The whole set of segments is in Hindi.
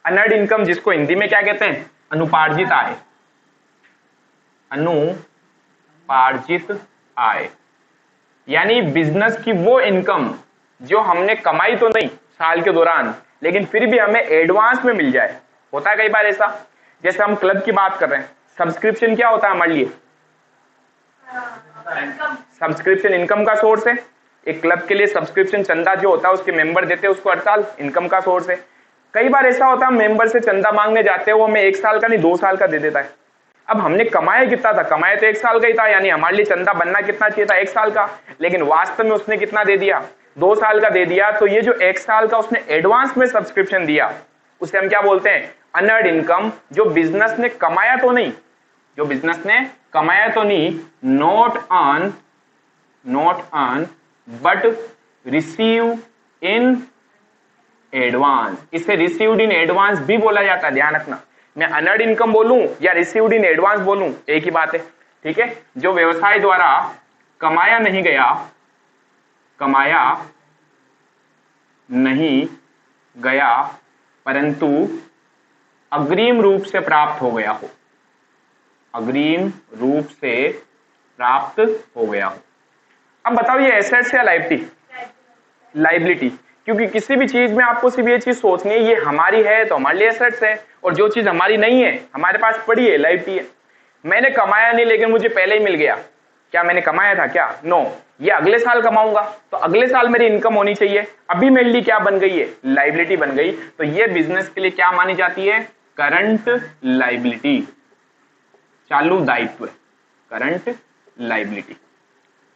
अनअर्न्ड इनकम जिसको हिंदी में क्या कहते हैं, अनुपार्जित आय, अनुपार्जित आय, यानी बिजनेस की वो इनकम जो हमने कमाई तो नहीं साल के दौरान, लेकिन फिर भी हमें एडवांस में मिल जाए। होता है कई बार ऐसा, जैसे हम क्लब की बात कर रहे हैं, सब्सक्रिप्शन क्या होता है हमारे लिए, सब्सक्रिप्शन इनकम का सोर्स है। एक क्लब के लिए सब्सक्रिप्शन चंदा जो होता है उसके मेंबर देते हैं उसको हर साल, इनकम का सोर्स है। कई बार ऐसा होता है मेंबर से चंदा मांगने जाते हैं, वो हमें 1 साल का नहीं 2 साल का दे देता है। अब हमने कमाया कितना था, कमाया तो 1 साल का ही था, यानी हमारे लिए चंदा बनना कितना चाहिए था, 1 साल का, लेकिन वास्तव में उसने कितना दे दिया, 2 साल का दे दिया। तो ये जो 1 साल का उसने एडवांस में सब्सक्रिप्शन दिया उसे हम क्या बोलते हैं, अनअर्न्ड इनकम, जो बिजनेस ने कमाया तो नहीं, जो बिजनेस ने कमाया तो नहीं, not earn but receive in advance. इसे रिसीव्ड इन एडवांस भी बोला जाता है, ध्यान रखना। मैं अनअर्न्ड इनकम बोलूं या रिसीव्ड इन एडवांस बोलूं एक ही बात है, ठीक है। जो व्यवसाय द्वारा कमाया नहीं गया परंतु अग्रिम रूप से प्राप्त हो गया हो, अग्रिम रूप से प्राप्त हो गया हो। अब बताओ ये एसेट्स या लाइबिलिटी, क्योंकि किसी भी चीज में आपको सिर्फ ये चीज सोचनी है ये हमारी है तो हमारे लिए एसेट्स है, और जो चीज हमारी नहीं है हमारे पास पड़ी है लाइबिलिटी है। मैंने कमाया नहीं लेकिन मुझे पहले ही मिल गया, क्या मैंने कमाया था क्या, नो, ये अगले साल कमाऊंगा तो अगले साल मेरी इनकम होनी चाहिए, अभी मेरे लिए क्या बन गई है, लाइबिलिटी बन गई। तो ये बिजनेस के लिए क्या मानी जाती है, करंट लाइबिलिटी, चालू दायित्व, करंट लाइबिलिटी,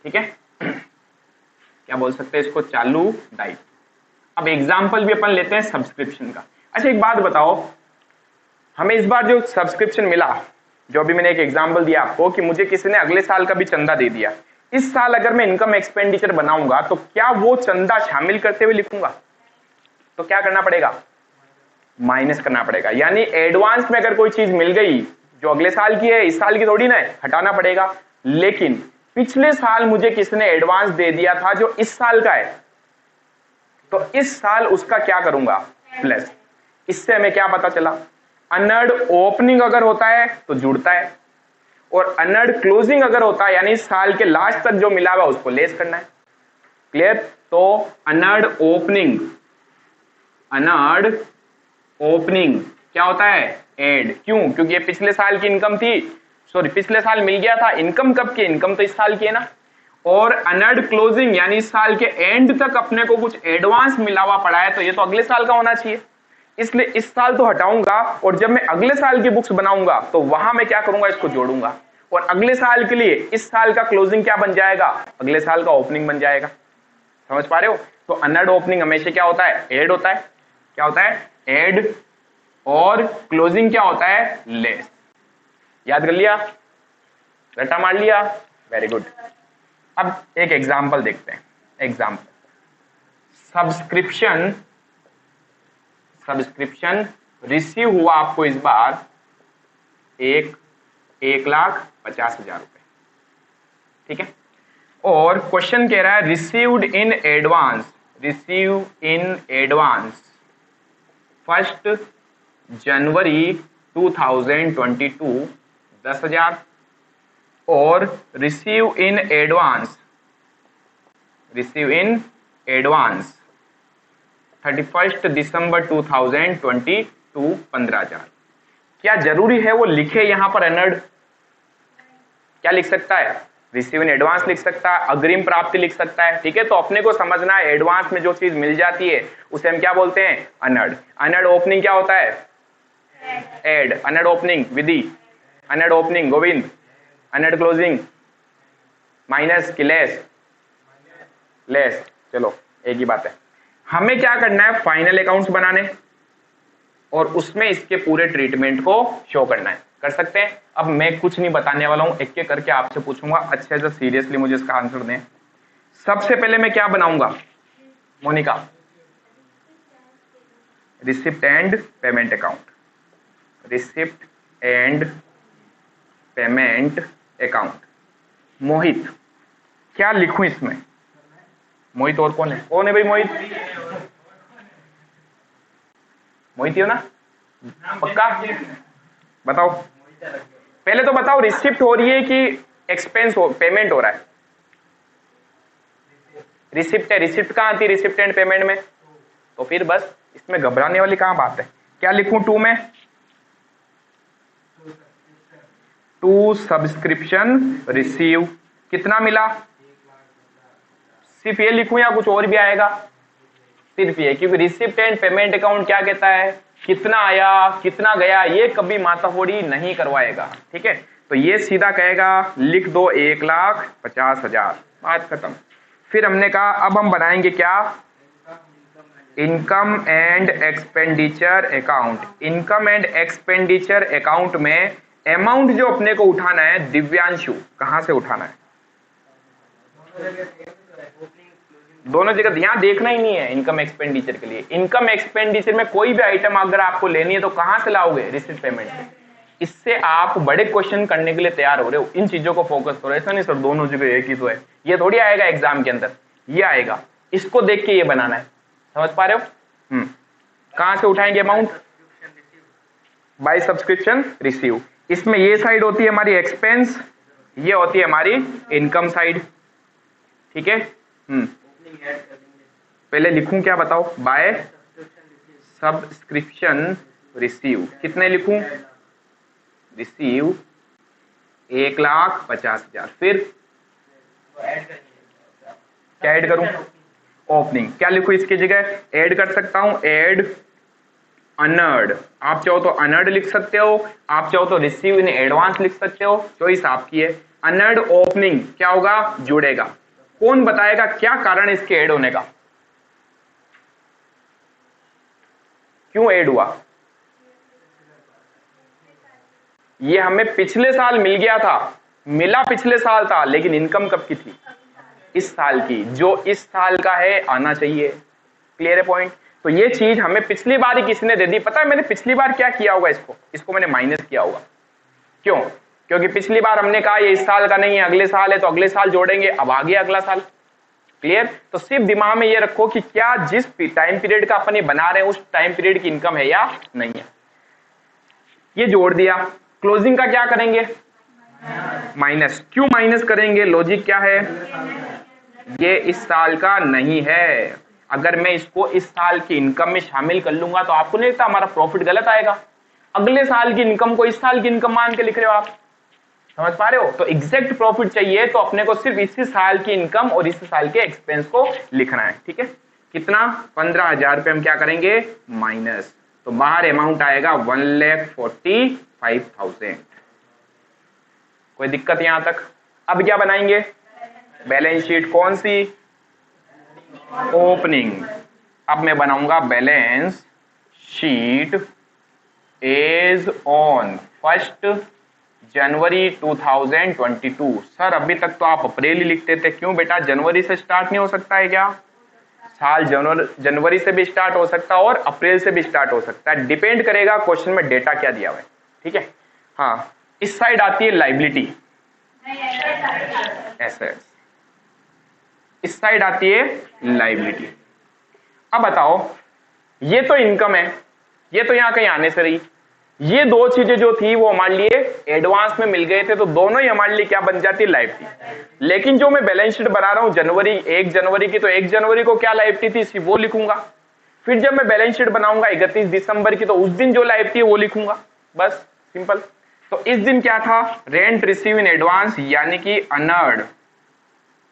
ठीक है। क्या बोल सकते हैं इसको, चालू दायित्व। अब एग्जाम्पल भी अपन लेते हैं सब्सक्रिप्शन का। अच्छा एक बात बताओ, हमें इस बार जो सब्सक्रिप्शन मिला, जो अभी मैंने एक एग्जाम्पल दिया आपको कि मुझे किसी ने अगले साल का भी चंदा दे दिया, इस साल अगर मैं इनकम एक्सपेंडिचर बनाऊंगा तो क्या वो चंदा शामिल करते हुए लिखूंगा, तो क्या करना पड़ेगा, माइनस करना पड़ेगा। यानी एडवांस में अगर कोई चीज मिल गई जो अगले साल की है, इस साल की थोड़ी ना है, हटाना पड़ेगा। लेकिन पिछले साल मुझे किसने एडवांस दे दिया था जो इस साल का है, तो इस साल उसका क्या करूंगा, प्लस। इससे हमें क्या पता चला, अनअर्न्ड ओपनिंग अगर होता है तो जुड़ता है, और अनअर्न्ड क्लोजिंग अगर होता है यानी साल के लास्ट तक जो मिला हुआ उसको लेस करना है। क्लियर। तो अनअर्न्ड ओपनिंग क्या होता है, एड। क्यों, क्योंकि ये पिछले साल की इनकम थी, सॉरी पिछले साल मिल गया था, इनकम कब की, इनकम तो इस साल की है ना। और अनअर्न्ड क्लोजिंग यानी इस साल के एंड तक अपने को कुछ एडवांस मिला हुआ पड़ा है, तो ये तो अगले साल का होना चाहिए, इसलिए इस साल तो हटाऊंगा, और जब मैं अगले साल की बुक्स बनाऊंगा तो वहां मैं क्या करूंगा, इसको जोड़ूंगा, और अगले साल के लिए इस साल का क्लोजिंग क्या बन जाएगा, अगले साल का ओपनिंग बन जाएगा। समझ पा रहे हो। तो अनअर्न्ड ओपनिंग हमेशा क्या होता है, एड होता है। क्या होता है, एड, और क्लोजिंग क्या होता है, लेस। याद कर लिया, रट्टा मार लिया, वेरी गुड। अब एक एग्जाम्पल देखते हैं। एग्जाम्पल, सब्सक्रिप्शन रिसीव हुआ आपको इस बार 1,50,000 रुपए, ठीक है। और क्वेश्चन कह रहा है रिसीव इन एडवांस 1 जनवरी 2022 10,000, और रिसीव इन एडवांस 31 दिसंबर 2022 15,000। क्या जरूरी है वो लिखे यहां पर अनअर्न्ड, क्या लिख सकता है, रिसीव इन एडवांस लिख सकता है, अग्रिम प्राप्ति लिख सकता है, ठीक है। तो अपने को समझना है एडवांस में जो चीज मिल जाती है उसे हम क्या बोलते हैं, अनअर्न्ड। अनअर्न्ड ओपनिंग क्या होता है, add. Unearned opening Vidhi, unearned opening Govind, unearned closing minus की लेस, चलो एक ही बात है। हमें क्या करना है, फाइनल अकाउंट्स बनाने और उसमें इसके पूरे ट्रीटमेंट को शो करना है। कर सकते हैं। अब मैं कुछ नहीं बताने वाला हूं, एक एक करके आपसे पूछूंगा, अच्छे से सीरियसली मुझे इसका आंसर दें। सबसे पहले मैं क्या बनाऊंगा Monica, receipt and payment account, receipt and payment account. Mohit क्या लिखूं इसमें, मोहित और कौन है भाई, मोहित ही हो ना, पक्का? बताओ पहले तो बताओ, रिसिप्ट हो रही है कि एक्सपेंस हो, पेमेंट हो रहा है? रिसिप्ट है। रिसिप्ट कहाँ आती है रिसिप्ट एंड पेमेंट में? तो फिर बस इसमें घबराने वाली कहाँ बात है। क्या लिखूं टू में? To subscription receive. कितना मिला? सिर्फ ये लिखूं या कुछ और भी आएगा? सिर्फ ये, क्योंकि रिसिप्ट एंड पेमेंट अकाउंट क्या कहता है, कितना आया कितना गया ये कभी माताफोड़ी नहीं करवाएगा। ठीक है, तो ये सीधा कहेगा लिख दो 1,50,000, बात खत्म। फिर हमने कहा अब हम बनाएंगे क्या, income and expenditure account. Income and expenditure account में अमाउंट जो अपने को उठाना है, दिव्यांशु कहां से उठाना है? दोनों जगह, यहां देखना ही नहीं है इनकम एक्सपेंडिचर के लिए। इनकम एक्सपेंडिचर में कोई भी आइटम अगर आपको लेनी है तो कहां से लाओगे? रिसिप्ट पेमेंट से। इससे आप बड़े क्वेश्चन करने के लिए तैयार हो रहे हो, इन चीजों को फोकस करो। ऐसा नहीं सर दोनों जगह एक ही तो है, ये थोड़ी आएगा एग्जाम के अंदर, ये आएगा। इसको देख के ये बनाना है, समझ पा रहे हो? कहां से उठाएंगे अमाउंट? Bye subscription receive. इसमें ये साइड होती है हमारी एक्सपेंस, ये होती है हमारी इनकम साइड। ठीक है, पहले लिखूं क्या बताओ? By subscription receive. कितने लिखूं? रिसीव 1,50,000। फिर क्या ऐड करूं? ओपनिंग। क्या लिखूं इसकी जगह? ऐड कर सकता हूं, ऐड अनर्ड। आप चाहो तो अनर्ड लिख सकते हो, आप चाहो तो रिसीव इन एडवांस लिख सकते हो, चॉइस आपकी है। अनर्ड ओपनिंग क्या होगा? जुड़ेगा। कौन बताएगा क्या कारण इसके ऐड होने का? क्यों ऐड हुआ? ये हमें पिछले साल मिल गया था, मिला पिछले साल था, लेकिन इनकम कब की थी? इस साल की। जो इस साल का है आना चाहिए। क्लियर है पॉइंट? तो ये चीज हमें पिछली बार ही किसने दे दी? पता है मैंने पिछली बार क्या किया होगा? इसको मैंने माइनस किया होगा। क्यों? क्योंकि पिछली बार हमने कहा ये इस साल का नहीं है, अगले साल है, तो अगले साल जोड़ेंगे, अब आ गया अगला साल। क्लियर? तो सिर्फ दिमाग में ये रखो कि क्या जिस टाइम पीरियड का अपन बना रहे हैं उस टाइम पीरियड की इनकम है या नहीं है। ये जोड़ दिया। क्लोजिंग का क्या करेंगे? माइनस। क्यों माइनस करेंगे? लॉजिक क्या है? ये इस साल का नहीं है। अगर मैं इसको इस साल की इनकम में शामिल कर लूंगा तो आपको नहीं लगता हमारा प्रॉफिट गलत आएगा? अगले साल की इनकम को इस साल की इनकम मान के लिख रहे हो आप, समझ पा रहे हो? तो एग्जैक्ट प्रॉफिट चाहिए तो अपने को सिर्फ इसी साल की इनकम और इसी साल के एक्सपेंस को लिखना है। ठीक है, कितना? 15,000 रुपए हम क्या करेंगे? माइनस। तो बाहर अमाउंट आएगा 1,45,000। कोई दिक्कत यहां तक? अब क्या बनाएंगे? Balance sheet. कौन सी? ओपनिंग। अब मैं बनाऊंगा बैलेंस शीट एज ऑन 1 जनवरी 2022। सर अभी तक तो आप अप्रैल ही लिखते थे, क्यों बेटा? जनवरी से स्टार्ट नहीं हो सकता है क्या? साल जनवरी से भी स्टार्ट हो सकता है और अप्रैल से भी स्टार्ट हो सकता है, डिपेंड करेगा क्वेश्चन में डेटा क्या दिया हुआ है। ठीक है, हाँ। इस साइड आती है लाइबिलिटी, एसेट्स। इस साइड आती है लाइबिलिटी। अब बताओ, ये तो इनकम है, ये तो यहां कहीं आने से रही। ये दो चीजें जो थी वो हमारे लिए एडवांस में मिल गए थे, तो दोनों ही हमारे लिए क्या बन जाती है? लाइबिलिटी। लेकिन जो मैं बैलेंस शीट बना रहा हूं जनवरी 1 जनवरी की, तो 1 जनवरी को क्या लाइबिलिटी थी वो लिखूंगा। फिर जब मैं बैलेंस शीट बनाऊंगा 31 दिसंबर की, तो उस दिन जो लाइबिलिटी है वो लिखूंगा, बस सिंपल। तो इस दिन क्या था? रेंट रिसीव इन एडवांस, यानी कि अनर्ड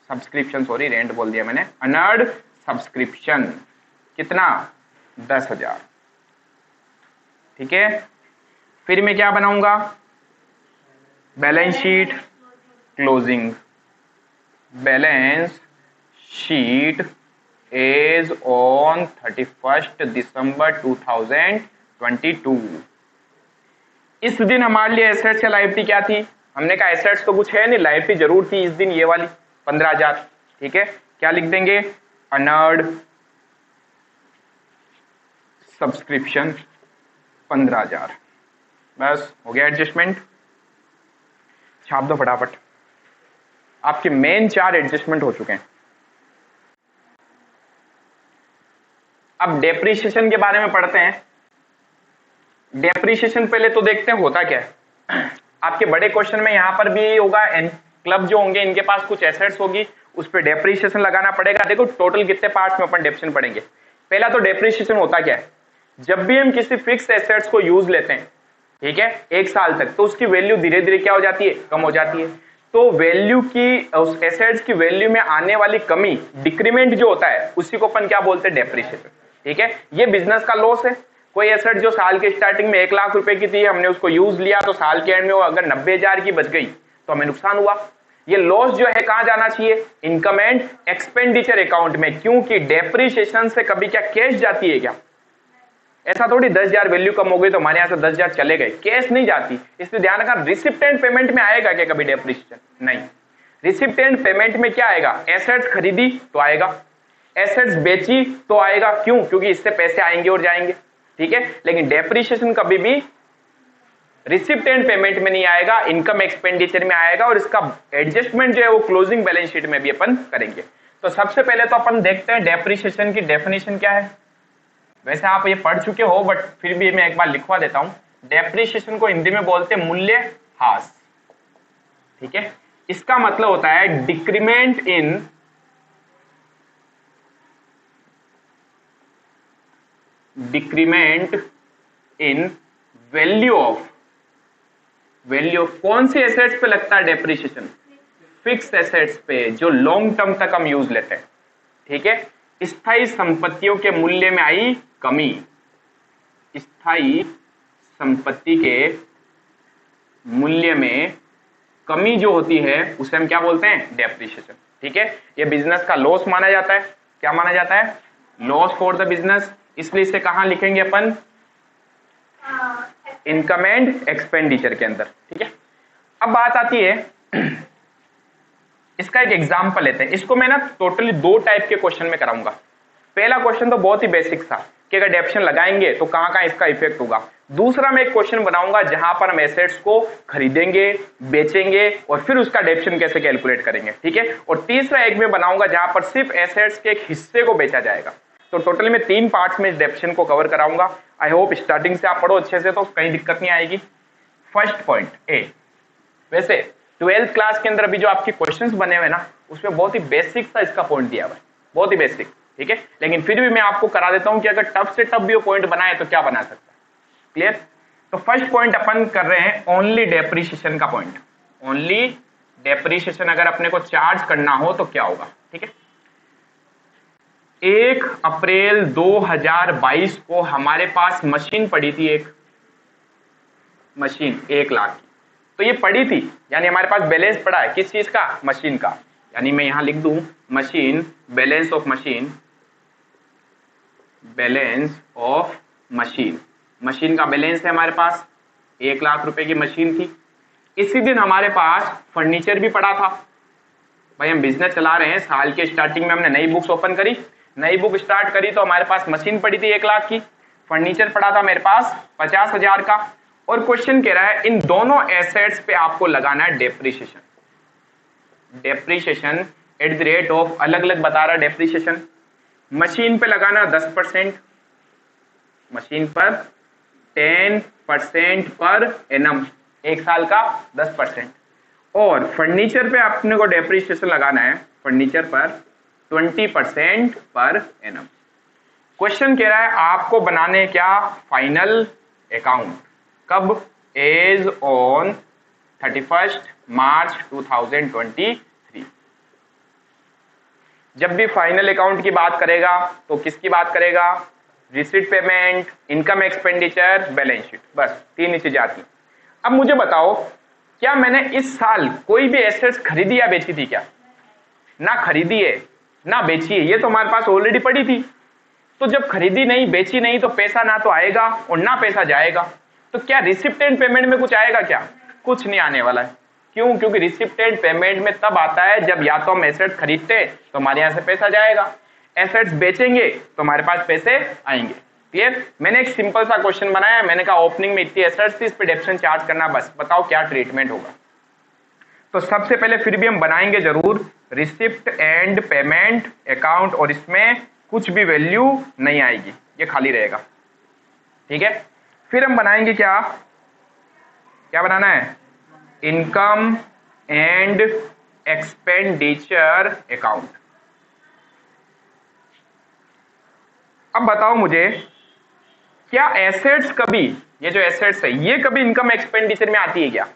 सब्सक्रिप्शन, सॉरी रेंट बोल दिया मैंने, अनर्ड सब्सक्रिप्शन। कितना? 10,000। ठीक है, फिर मैं क्या बनाऊंगा? Balance sheet closing. Balance sheet as on 31 दिसंबर 2022। इस दिन हमारे लिए एसेट्स या लाइबिलिटी क्या थी? हमने कहा एसेट्स तो कुछ है नहीं, लाइबिलिटी जरूर थी इस दिन, ये वाली 15,000। ठीक है, क्या लिख देंगे? Honoured subscription 15,000। बस हो गया एडजस्टमेंट। छाप दो फटाफट। आपके मेन 4 एडजस्टमेंट हो चुके हैं। अब डेप्रिसिएशन के बारे में पढ़ते हैं। डेप्रिसिएशन पहले तो देखते हैं होता क्या है। आपके बड़े क्वेश्चन में यहाँ पर भी होगा, एन क्लब जो होंगे इनके पास कुछ एसेट्स होगी, उस पर डेप्रिसिएशन लगाना पड़ेगा। देखो टोटल कितने पार्ट्स में अपन डेप्रिसिएशन पढ़ेंगे। पहला तो डेप्रिसिएशन होता क्या है, जब भी हम किसी फिक्स एसेट्स को यूज लेते हैं, ठीक है, 1 साल तक, तो उसकी वैल्यू धीरे धीरे क्या हो जाती है, कम हो जाती है। तो वैल्यू की, उस एसेट्स की वैल्यू में आने वाली कमी, डिक्रीमेंट जो होता है, उसी को अपन क्या बोलते हैं, डेप्रिसिएशन। ठीक है, ये बिजनेस का लॉस है। कोई एसेट जो साल के स्टार्टिंग में 1 लाख रुपए की थी, हमने उसको यूज लिया, तो साल के एंड में वो अगर 90,000 की बच गई तो हमें नुकसान हुआ। ये लॉस जो है कहां जाना चाहिए, इनकम एंड एक्सपेंडिचर अकाउंट में, क्योंकि डेप्रिसिएशन से कभी क्या कैश जाती है क्या, ऐसा थोड़ी 10,000 वैल्यू कम हो गई तो हमारे यहां से 10,000 चले गए, कैश नहीं जाती। इसलिए ध्यान रखना, रिसिप्ट एंड पेमेंट में आएगा क्या कभी डेप्रिसिएशन, नहीं। रिसिप्ट एंड पेमेंट में क्या आएगा, एसेट्स खरीदी तो आएगा, एसेट्स बेची तो आएगा, क्यों, क्योंकि इससे पैसे आएंगे और जाएंगे। ठीक है, लेकिन डेप्रिसिएशन कभी भी रिसिप्ट एंड पेमेंट में नहीं आएगा, इनकम एक्सपेंडिचर में आएगा, और इसका एडजस्टमेंट जो है वो क्लोजिंग बैलेंस शीट में भी अपन करेंगे। तो सबसे पहले तो अपन देखते हैं डेप्रिसिएशन की डेफिनेशन क्या है। वैसे आप ये पढ़ चुके हो, बट फिर भी मैं एक बार लिखवा देता हूं। डेप्रिसिएशन को हिंदी में बोलते हैं मूल्य ह्रास। ठीक है, इसका मतलब होता है डिक्रीमेंट इन वैल्यू ऑफ कौन सी एसेट्स पे लगता है डेप्रिसिएशन, फिक्स एसेट्स पे जो लॉन्ग टर्म तक हम यूज लेते हैं। ठीक है, स्थायी संपत्तियों के मूल्य में आई कमी, स्थायी संपत्ति के मूल्य में कमी जो होती है उसे हम क्या बोलते हैं, डेप्रिसिएशन। ठीक है, ये बिजनेस का लॉस माना जाता है। क्या माना जाता है, लॉस फॉर द बिजनेस। इसलिए इसे कहां लिखेंगे अपन, इनकम एंड एक्सपेंडिचर के अंदर। ठीक है, अब बात आती है, इसका एक एग्जांपल लेते हैं। इसको मैं ना टोटली 2 टाइप के क्वेश्चन में कराऊंगा। पहला क्वेश्चन तो बहुत ही बेसिक था कि अगर डेप्रिसिएशन लगाएंगे तो कहां कहां इसका इफेक्ट होगा। दूसरा मैं एक क्वेश्चन बनाऊंगा जहां पर हम एसेट्स को खरीदेंगे, बेचेंगे और फिर उसका डेप्रिसिएशन कैसे कैलकुलेट करेंगे। ठीक है, और तीसरा एक मैं बनाऊंगा जहां पर सिर्फ एसेट्स के एक हिस्से को बेचा जाएगा। तो टोटली मैं 3 पार्ट्स में इस डेप्रिसिएशन को कवर कराऊंगा। आई होप स्टार्टिंग से आप पढ़ो अच्छे से, तो कहीं दिक्कत नहीं आएगी। फर्स्ट पॉइंट ए, वैसे 12th क्लास के अंदर अभी जो आपके क्वेश्चंस बने हुए ना, उसमें बहुत ही बेसिक सा इसका पॉइंट दिया हुआ है, बहुत ही बेसिक। ठीक है, लेकिन फिर भी मैं आपको करा देता हूं कि अगर टफ से टफ भी वो पॉइंट बनाए तो क्या बना सकता है। क्लियर, तो फर्स्ट पॉइंट अपन कर रहे हैं ओनली डेप्रिसिएशन का पॉइंट। ओनली डेप्रिसिएशन अगर अपने को चार्ज करना हो तो क्या होगा। ठीक है, 1 अप्रैल 2022 को हमारे पास मशीन पड़ी थी, एक मशीन 1 लाख की। तो ये पड़ी थी यानी हमारे पास बैलेंस पड़ा है, किस चीज का, मशीन का। यानी मैं यहां लिख दूं machine, balance of machine, balance of machine. Machine का बैलेंस है हमारे पास, 1 लाख रुपए की मशीन थी। इसी दिन हमारे पास फर्नीचर भी पड़ा था। भाई हम बिजनेस चला रहे हैं, साल के स्टार्टिंग में हमने नई बुक्स ओपन करी, नई बुक स्टार्ट करी, तो हमारे पास मशीन पड़ी थी 1 लाख की, फर्नीचर पड़ा था मेरे पास 50,000 का। और क्वेश्चन कह रहा है इन दोनों एसेट्स पे आपको लगाना है depreciation. Depreciation eight the rate of, अलग अलग बता रहा है डेप्रिसिएशन। मशीन पे लगाना 10%, मशीन पर 10% पर एनम, 1 साल का 10%। और फर्नीचर पे अपने को डेप्रिसिएशन लगाना है, फर्नीचर पर 20% पर एनम। क्वेश्चन कह रहा है आपको बनाने क्या, फाइनल अकाउंट। कब, एज ऑन 31 मार्च 2023। जब भी फाइनल अकाउंट की बात करेगा तो किसकी बात करेगा, receipt payment, income expenditure, balance sheet, बस 3 ही चीजें आती। अब मुझे बताओ, क्या मैंने इस साल कोई भी एसेट्स खरीदी या बेची थी क्या, ना खरीदी है ना बेची है, ये तो हमारे पास ऑलरेडी पड़ी थी। तो जब खरीदी नहीं, बेची नहीं, तो पैसा ना तो आएगा और ना पैसा जाएगा। तो क्या रिसिप्ट एंड पेमेंट में कुछ आएगा क्या, कुछ नहीं आने वाला है। क्यों, क्योंकि रिसिप्ट एंड पेमेंट में तब आता है जब या तो हम एसेट्स खरीदते तो हमारे यहां से पैसा जाएगा, एसेट्स बेचेंगे तो हमारे पास पैसे आएंगे। क्लियर, मैंने एक सिंपल सा क्वेश्चन बनाया, मैंने कहा ओपनिंग में इतनी एसेट्स थी, इस पे डेप्रिसिएशन चार्ज करना, बस बताओ क्या ट्रीटमेंट होगा। तो सबसे पहले फिर भी हम बनाएंगे जरूर रिसिप्ट एंड पेमेंट अकाउंट, और इसमें कुछ भी वैल्यू नहीं आएगी, ये खाली रहेगा। ठीक है, फिर हम बनाएंगे क्या क्या बनाना है, इनकम एंड एक्सपेंडिचर अकाउंट। अब बताओ मुझे, क्या एसेट्स कभी, ये जो एसेट्स है ये कभी इनकम एक्सपेंडिचर में आती है क्या?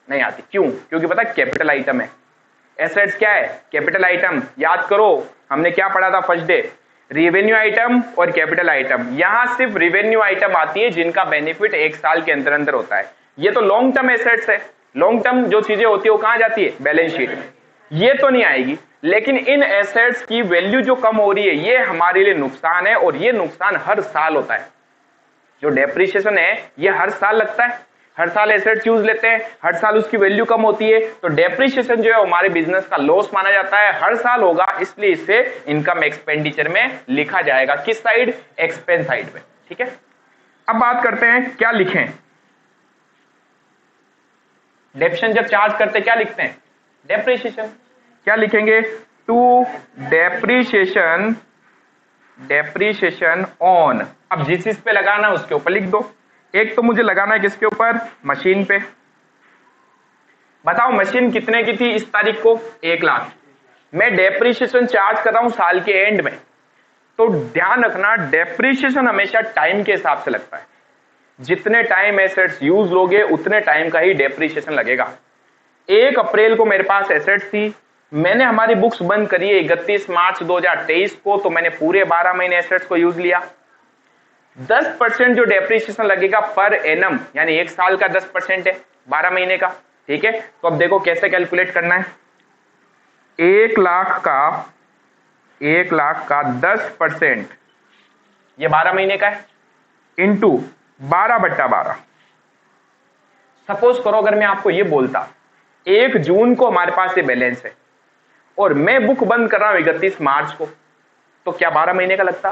नहीं आती। क्यों? क्योंकि पता कैपिटल आइटम है। एसेट्स क्या है? Capital item. याद करो हमने क्या पढ़ा था फर्स्ट डे, रेवेन्यू आइटम और कैपिटल आइटम। यहां सिर्फ रेवेन्यू आइटम आती है जिनका बेनिफिट एक साल के अंदर अंदर होता है। ये तो लॉन्ग टर्म एसेट्स है। लॉन्ग टर्म जो चीजें होती है वो कहां जाती है? बैलेंस शीट में। ये तो नहीं आएगी। लेकिन इन एसेट्स की वैल्यू जो कम हो रही है ये हमारे लिए नुकसान है, और ये नुकसान हर साल होता है। जो डेप्रिसिएशन है ये हर साल लगता है। हर साल एसेट्स यूज लेते हैं, हर साल उसकी वैल्यू कम होती है, तो डेप्रिसिएशन जो है हमारे बिजनेस का लॉस माना जाता है, हर साल होगा, इसलिए इसे इनकम एक्सपेंडिचर में लिखा जाएगा। किस साइड? एक्सपेंस साइड में। ठीक है, अब बात करते हैं क्या लिखें। डेप्रिसिएशन जब चार्ज करते क्या लिखते हैं? डेप्रिसिएशन। क्या लिखेंगे? To depreciation on. अब जिस चीज पे लगाना है उसके ऊपर लिख दो। एक तो मुझे लगाना है किसके ऊपर? मशीन पे। बताओ मशीन कितने की थी इस तारीख को? 1 लाख। मैं डेप्रिसिएशन चार्ज कर रहा हूं साल के एंड में, तो ध्यान रखना डेप्रिसिएशन हमेशा टाइम के हिसाब से लगता है। जितने टाइम एसेट्स यूज लोगे उतने टाइम का ही डेप्रिसिएशन लगेगा। 1 अप्रैल को मेरे पास एसेट्स थी, मैंने हमारी बुक्स बंद करी है 31 मार्च 2023 को, तो मैंने पूरे 12 महीने एसेट्स को यूज लिया। 10% जो डेप्रिसिएशन लगेगा पर एनम, यानी 1 साल का 10% है 12 महीने का। ठीक है, तो अब देखो कैसे कैलकुलेट करना है। 1 लाख का 10% ये 12 महीने का है, इंटू 12/12। सपोज करो अगर मैं आपको ये बोलता 1 जून को हमारे पास ये बैलेंस है और मैं बुक बंद कर रहा हूं 31 मार्च को, तो क्या 12 महीने का लगता?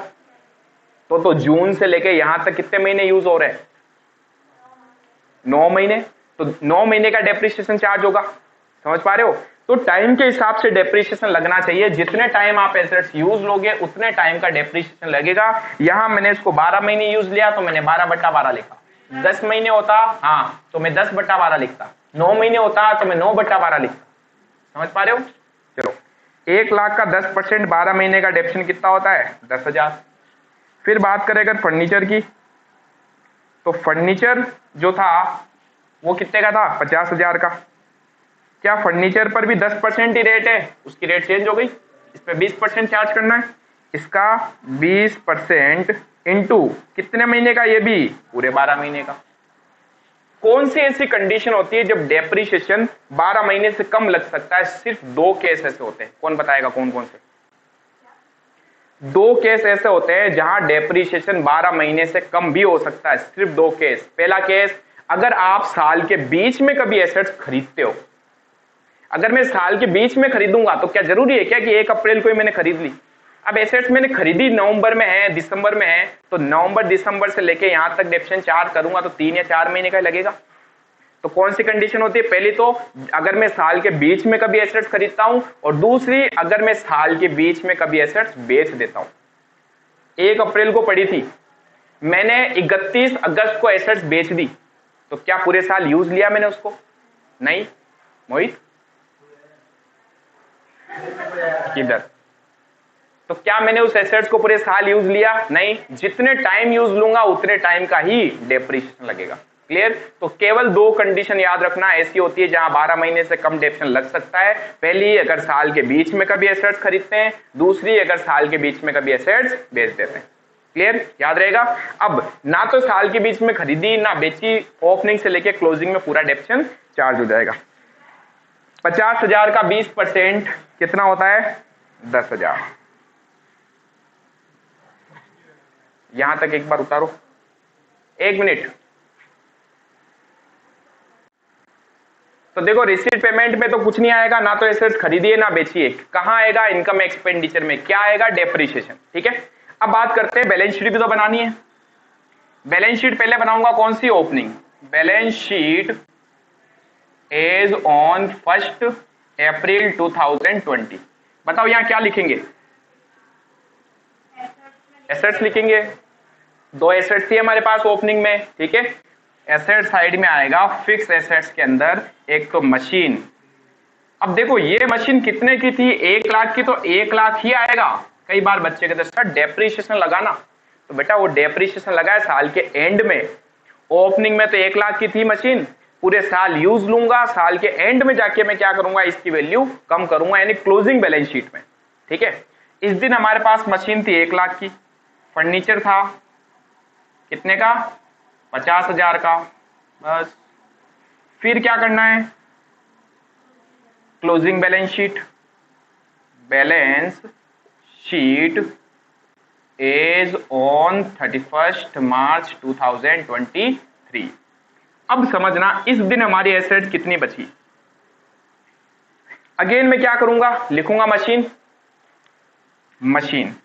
तो जून से लेके यहां तक कितने महीने यूज हो रहे हैं? 9 महीने। तो 9 महीने का डेप्रिसिएशन चार्ज होगा। समझ पा रहे हो? तो टाइम के हिसाब से डेप्रिसिएशन लगना चाहिए। जितने टाइम आप एसेट्स यूज लोगे उतने टाइम का डेप्रिसिएशन लगेगा। यहां मैंने इसको 12 महीने यूज लिया तो मैंने 12/12 लिखा। 10 महीने होता तो मैं 10/12 लिखता। 9 महीने होता तो मैं 9/12 लिखता। समझ पा रहे हो? चलो, 1 लाख का 10% 12 महीने का डेप्रिसिएशन कितना होता है? 10,000। फिर बात करें अगर फर्नीचर की, तो फर्नीचर जो था वो कितने का था? 50,000 का। क्या फर्नीचर पर भी 10% ही रेट है? उसकी रेट चेंज हो गई, इस पे 20% चार्ज करना है। इसका 20% इंटू कितने महीने का? ये भी पूरे 12 महीने का। कौन सी ऐसी कंडीशन होती है जब डेप्रिसिएशन 12 महीने से कम लग सकता है? सिर्फ 2 केस ऐसे होते हैं। कौन बताएगा कौन कौन से? 2 केस ऐसे होते हैं जहां डेप्रिसिएशन 12 महीने से कम भी हो सकता है। सिर्फ 2 केस। पहला केस, अगर आप साल के बीच में कभी एसेट्स खरीदते हो। अगर मैं साल के बीच में खरीदूंगा तो क्या जरूरी है क्या कि 1 अप्रैल को ही मैंने खरीद ली? अब एसेट्स मैंने खरीदी नवंबर में है, दिसंबर में है, तो नवंबर दिसंबर से लेके यहां तक डेप्रिसिएशन चार्ज करूंगा तो 3 या 4 महीने का लगेगा। तो कौन सी कंडीशन होती है? पहली तो अगर मैं साल के बीच में कभी एसेट्स खरीदता हूं, और दूसरी अगर मैं साल के बीच में कभी एसेट्स बेच देता हूं। 1 अप्रैल को पड़ी थी, मैंने 31 अगस्त को एसेट्स बेच दी, तो क्या पूरे साल यूज लिया मैंने उसको? नहीं। मोहित किधर? तो क्या मैंने उस एसेट्स को पूरे साल यूज लिया? नहीं। जितने टाइम यूज लूंगा उतने टाइम का ही डेप्रिसिएशन लगेगा। क्लियर? तो केवल 2 कंडीशन याद रखना ऐसी होती है जहां 12 महीने से कम डेप्रिसिएशन लग सकता है। पहली, अगर साल के बीच में कभी एसेट्स खरीदते हैं। दूसरी, अगर साल के बीच में कभी एसेट्स बेच देते हैं। क्लियर? याद रहेगा। अब ना तो साल के बीच में खरीदी ना बेची, ओपनिंग से लेके क्लोजिंग में पूरा डेप्रिसिएशन चार्ज हो जाएगा। 50,000 का 20% कितना होता है? 10,000। यहां तक एक बार उतारो, 1 मिनट। तो देखो रिसीट पेमेंट में तो कुछ नहीं आएगा, ना तो एसेट्स खरीदिए ना बेचिए। कहां आएगा? इनकम एक्सपेंडिचर में। क्या आएगा? डेप्रिसिएशन। ठीक है, अब बात करते हैं बैलेंस शीट भी तो बनानी है। बैलेंस शीट पहले बनाऊंगा कौन सी? Opening balance sheet as on 1 April 2020। बताओ यहां क्या लिखेंगे? एसेट्स लिखेंगे। दो एसेट्स थी हमारे पास ओपनिंग में, ठीक है। एसेट साइड में आएगा फिक्स एसेट्स के अंदर एक तो मशीन। अब देखो ये मशीन कितने की थी, 1 लाख की, तो 1 लाख ही आएगा। कई बार बच्चे कहते सर डेप्रीशिएशन लगाना, तो बेटा वो डेप्रीशिएशन लगा है साल के एंड में। ओपनिंग में तो 1 लाख की थी मशीन, पूरे साल यूज लूंगा, साल के एंड में जाके मैं क्या करूंगा, इसकी वैल्यू कम करूंगा, यानी क्लोजिंग बैलेंस शीट में, ठीक है। इस दिन हमारे पास मशीन थी 1 लाख की, फर्नीचर था कितने का, 50,000 का, बस। फिर क्या करना है, closing balance sheet, balance sheet as on 31 March 2023। अब समझना इस दिन हमारी एसेट्स कितनी बची। अगेन मैं क्या करूंगा, लिखूंगा मशीन, मशीन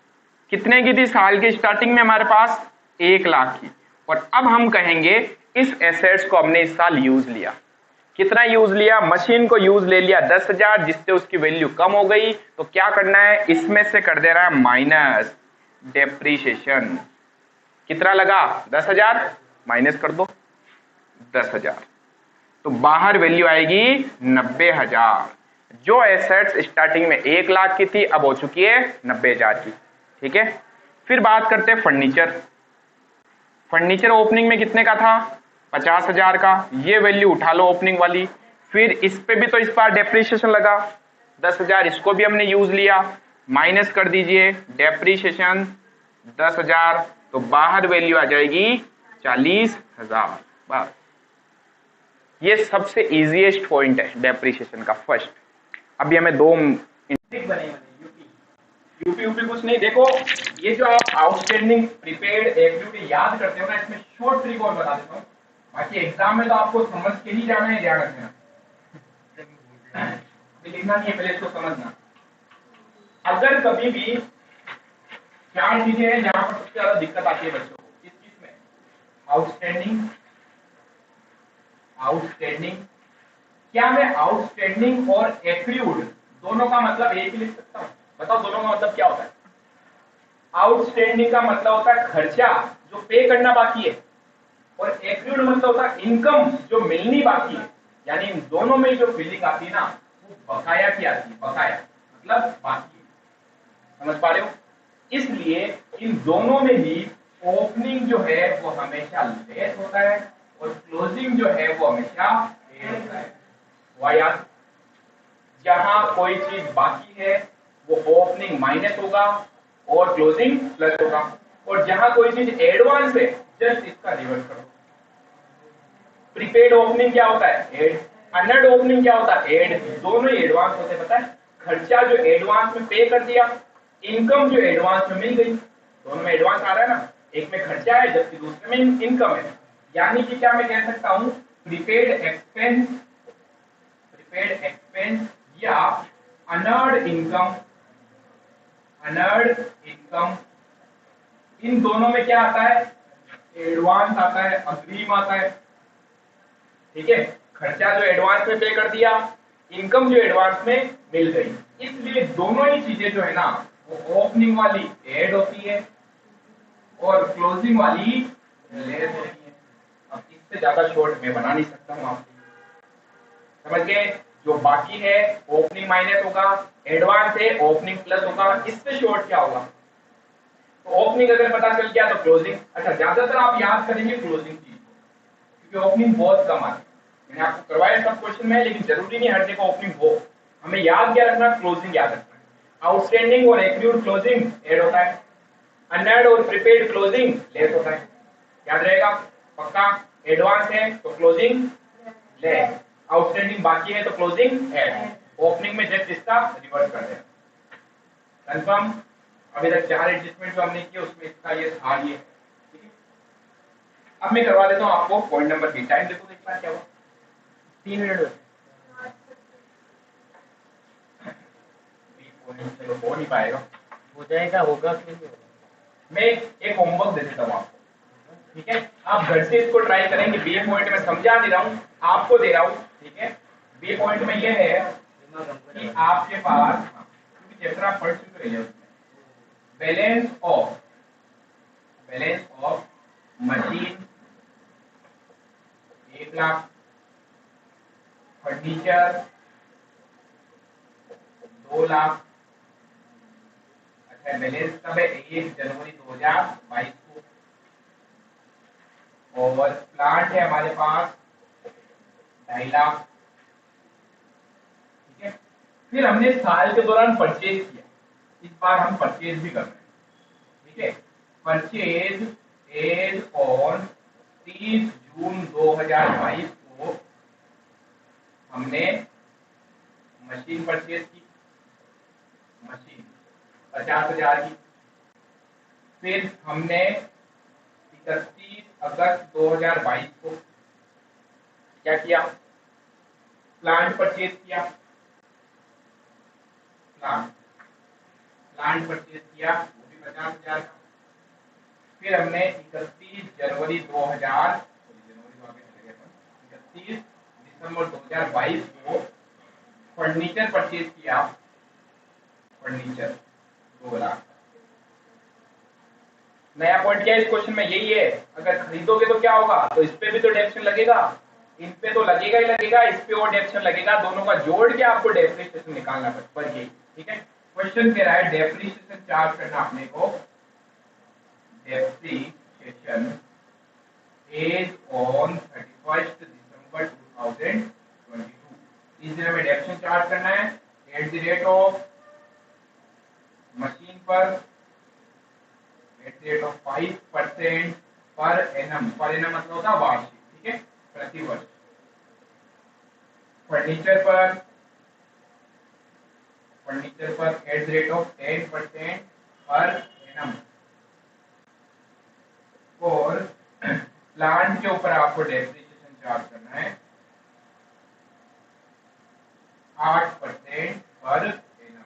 कितने की थी साल की स्टार्टिंग में हमारे पास, 1 लाख की। और अब हम कहेंगे इस एसेट्स को हमने इस साल यूज लिया, कितना यूज लिया, मशीन को यूज ले लिया 10,000, जिससे उसकी वैल्यू कम हो गई। तो क्या करना है, इसमें से कर देना है माइनस डेप्रीशिएशन। कितना लगा, 10,000, माइनस कर दो 10,000, तो बाहर वैल्यू आएगी 90,000। जो एसेट्स स्टार्टिंग में 1 लाख की थी अब हो चुकी है 90,000 की, ठीक है। फिर बात करते हैं फर्नीचर। फर्नीचर ओपनिंग में कितने का था, 50,000 का, ये वैल्यू उठा लो ओपनिंग वाली। फिर इस पे भी तो इस बार डेप्रीशिएशन लगा 10,000, इसको भी हमने यूज लिया, माइनस कर दीजिए डेप्रीशिएशन 10,000, तो बाहर वैल्यू आ जाएगी 40,000। बस ये सबसे इजीएस्ट पॉइंट है डेप्रीशिएशन का, फर्स्ट। अभी हमें दो यूपी यूपी कुछ नहीं, देखो ये जो आप आउटस्टैंडिंग प्रीपेड एक्टिविटी याद करते हो ना, इसमें शॉर्ट ट्रिक और बता देता हूँ, बाकी एग्जाम में तो आपको समझ के ही जाना है, ध्यान रखना, लिखना नहीं है, पहले इसको समझना। अगर कभी भी 4 चीजें हैं जहां पर सबसे ज्यादा दिक्कत आती है बच्चों को, किस चीज में, आउटस्टैंडिंग, आउटस्टैंडिंग, क्या मैं आउटस्टैंडिंग और एक्रूड दोनों का मतलब एक ही लिख सकता हूं, बताओ दोनों का मतलब क्या होता है। आउटस्टैंडिंग का मतलब होता है खर्चा जो पे करना बाकी है, और एक्रूड मतलब होता है इनकम जो मिलनी बाकी है। यानी इन दोनों में जो फीलिंग आती है ना, वो बकाया की आती है, बकाया मतलब बाकी है, समझ पा रहे हो। इसलिए इन दोनों में ही ओपनिंग जो है वो हमेशा लेस होता है, और क्लोजिंग जो है वो हमेशा एड होता है। हुआ याद, जहां कोई चीज बाकी है वो ओपनिंग माइनस होगा और क्लोजिंग प्लस होगा, और जहां कोई चीज एडवांस है जस्ट इसका रिवर्स करो। प्रीपेड ओपनिंग क्या होता है, एड, अनर्ड ओपनिंग क्या होता है, एड, दोनों ही एडवांस होते हैं। पता है, खर्चा जो एडवांस में पे कर दिया, इनकम जो एडवांस में मिल गई, दोनों में एडवांस आ रहा है ना, एक में खर्चा है जबकि दूसरे में इनकम है। यानी कि क्या मैं कह सकता हूं, प्रीपेड एक्सपेंस, प्रीपेड एक्सपेंस या अनर्ड इनकम, अनर्ड इनकम, इन दोनों में क्या आता है, एडवांस आता है, अग्रिम आता है, ठीक है। खर्चा जो एडवांस में पे कर दिया, इनकम जो एडवांस में मिल गई, इसलिए दोनों ही चीजें जो है ना, वो ओपनिंग वाली ऐड होती है और क्लोजिंग वाली लेस होती है। अब इससे ज्यादा शॉर्ट मैं बना नहीं सकता हूं आपको, समझ गए। जो बाकी है ओपनिंग माइनस होगा, एडवांस है ओपनिंग प्लस होगा, इससे शॉर्ट क्या होगा, तो ओपनिंग अगर पता चल गया तो क्लोजिंग। अच्छा, ज्यादातर आप याद करेंगे क्लोजिंग चीज, क्योंकि ओपनिंग बहुत कम आती है। मैंने आपको करवाया सब क्वेश्चन में, लेकिन जरूरी नहीं हर जगह ओपनिंग हो, हमें याद क्या रखना, क्लोजिंग याद रखना है। आउटस्टैंडिंग और एक्रूड क्लोजिंग ऐड होता है, अनर्ड और प्रीपेड क्लोजिंग लेस होता है, याद रहेगा पक्का। एडवांस है तो क्लोजिंग लेस, आउटस्टैंडिंग बाकी है तो क्लोजिंग ऐड, ओपनिंग में जस्ट इसका रिवर्स कर देना, कंफर्म। अभी तक 4 एडजस्टमेंट जो हमने किए उसमें इसका ये था, ये ठीक है। अब मैं करवा देता हूं आपको पॉइंट नंबर बी। टाइम देखो कितना क्या हुआ, 3 मिनट चलो हो नहीं पाएगा, हो जाएगा, होगा कि नहीं होगा। मैं एक होमवर्क दे देता हूँ आपको, ठीक है। आप घर से इसको ट्राई करेंगे। बी पॉइंट में समझा नहीं रहा हूँ, आपको दे रहा हूँ, ठीक है। बी पॉइंट में ये है कि आपके पास, क्योंकि चैप्टर आप पढ़ चुके हैं, balance of machine 1 lakh, furniture 2 lakh. अच्छा, बैलेंस कब है? 1 जनवरी 2022 को। और प्लांट है हमारे पास 2.5 लाख। ठीक है, फिर हमने साल के दौरान परचेज किया, इस बार हम परचेज भी कर रहे हैं। ठीक है, परचेज एज ऑन 30 जून 2022 को हमने मशीन परचेज की, मशीन 50,000 की। फिर हमने 31 अगस्त 2022 को क्या किया? प्लांट परचेज किया, प्लांट परचेज किया, वो भी 50,000 का। फिर हमने 31 जनवरी 2000 31 दिसंबर 2022 को फर्नीचर परचेज किया, फर्नीचर 2 लाख। नया पॉइंट क्या है इस क्वेश्चन में? यही है, अगर खरीदोगे तो क्या होगा? तो इस पे भी तो डेप्रिसिएशन लगेगा, इन पे तो लगेगा ही लगेगा, इस पे और डेप्रिसिएशन लगेगा, दोनों का जोड़ के आपको डेप्रिसिएशन निकालना पड़ेगा। ठीक है, क्वेश्चन कह रहा है डेप्रिसिएशन चार्ज करना अपने को, डेप्रिसिएशन एज ऑन 31 दिसंबर 2022। इस दिन हमें डेप्रिसिएशन चार्ज करना है at the rate of machine पर at the rate of 5% per annum. Per annum मतलब होता है वार्षिक। ठीक है, प्रति वर्ष। फर्नीचर पर at the rate of 10% per annum. और प्लांट के ऊपर आपको डेप्रिसिएशन चार्ज करना है 8% पर एनम।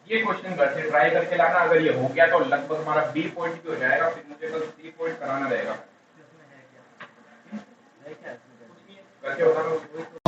ये क्वेश्चन घर से ट्राई करके लाना, अगर ये हो गया तो लगभग हमारा बी पॉइंट भी हो जाएगा, फिर मुझे बस सी पॉइंट कराना रहेगा। इसमें है क्या? है क्या इसमें? करके बताना।